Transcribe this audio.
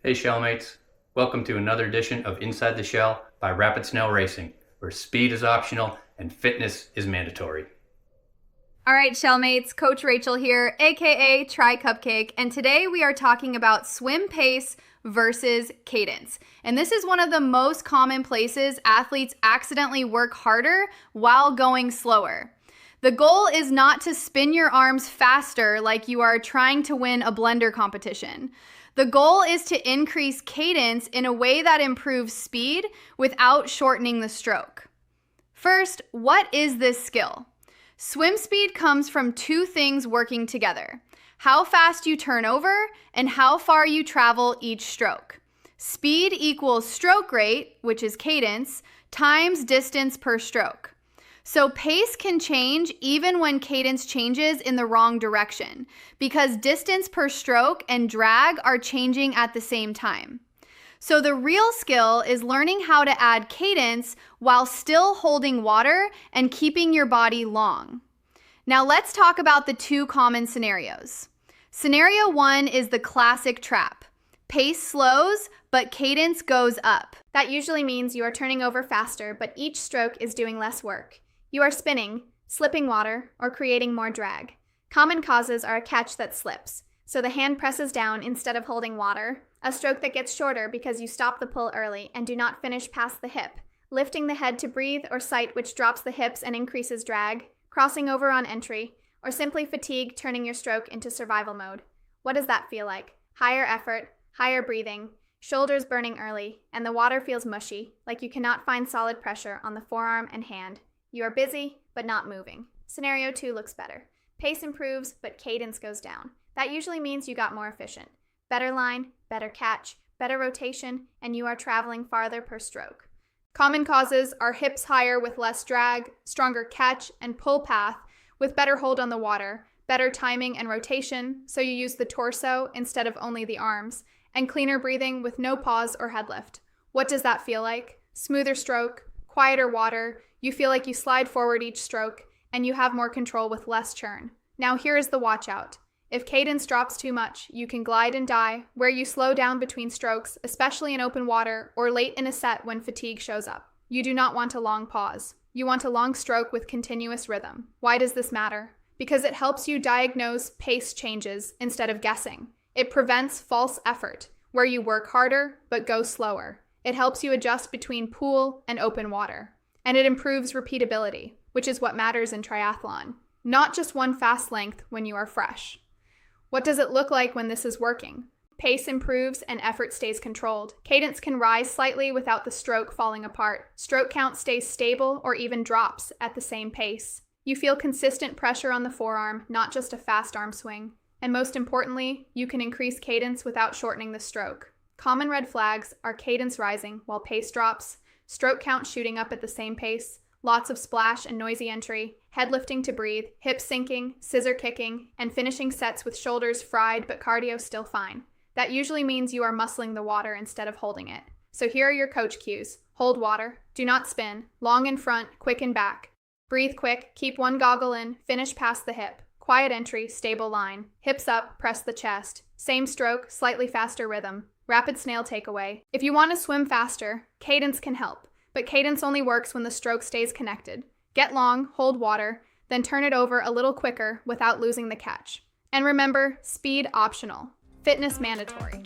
Hey Shellmates, welcome to another edition of Inside the Shell by Snail Racing, where speed is optional and fitness is mandatory. All right, Shellmates, Coach Rachel here, aka Try Cupcake, and today we are talking about swim pace versus cadence. And this is one of the most common places athletes accidentally work harder while going slower. The goal is not to spin your arms faster like you are trying to win a blender competition. The goal is to increase cadence in a way that improves speed without shortening the stroke. First, what is this skill? Swim speed comes from two things working together: how fast you turn over and how far you travel each stroke. Speed equals stroke rate, which is cadence, times distance per stroke. So pace can change even when cadence changes in the wrong direction, because distance per stroke and drag are changing at the same time. So the real skill is learning how to add cadence while still holding water and keeping your body long. Now let's talk about the two common scenarios. Scenario one is the classic trap. Pace slows, but cadence goes up. That usually means you are turning over faster, but each stroke is doing less work. You are spinning, slipping water, or creating more drag. Common causes are a catch that slips, so the hand presses down instead of holding water, a stroke that gets shorter because you stop the pull early and do not finish past the hip, lifting the head to breathe or sight, which drops the hips and increases drag, crossing over on entry, or simply fatigue, turning your stroke into survival mode. What does that feel like? Higher effort, higher breathing, shoulders burning early, and the water feels mushy, like you cannot find solid pressure on the forearm and hand. You are busy, but not moving. Scenario 2 looks better. Pace improves, but cadence goes down. That usually means you got more efficient. Better line, better catch, better rotation, and you are traveling farther per stroke. Common causes are hips higher with less drag, stronger catch and pull path with better hold on the water, better timing and rotation, so you use the torso instead of only the arms, and cleaner breathing with no pause or head lift. What does that feel like? Smoother stroke, quieter water, you feel like you slide forward each stroke, and you have more control with less churn. Now here is the watch out. If cadence drops too much, you can glide and die, where you slow down between strokes, especially in open water, or late in a set when fatigue shows up. You do not want a long pause. You want a long stroke with continuous rhythm. Why does this matter? Because it helps you diagnose pace changes instead of guessing. It prevents false effort, where you work harder but go slower. It helps you adjust between pool and open water. And it improves repeatability, which is what matters in triathlon. Not just one fast length when you are fresh. What does it look like when this is working? Pace improves and effort stays controlled. Cadence can rise slightly without the stroke falling apart. Stroke count stays stable or even drops at the same pace. You feel consistent pressure on the forearm, not just a fast arm swing. And most importantly, you can increase cadence without shortening the stroke. Common red flags are cadence rising while pace drops, stroke count shooting up at the same pace, lots of splash and noisy entry, head lifting to breathe, hips sinking, scissor kicking, and finishing sets with shoulders fried but cardio still fine. That usually means you are muscling the water instead of holding it. So here are your coach cues. Hold water, do not spin, long in front, quick in back. Breathe quick, keep one goggle in, finish past the hip. Quiet entry, stable line. Hips up, press the chest. Same stroke, slightly faster rhythm. Rapid snail takeaway. If you want to swim faster, cadence can help, but cadence only works when the stroke stays connected. Get long, hold water, then turn it over a little quicker without losing the catch. And remember, speed optional, fitness mandatory.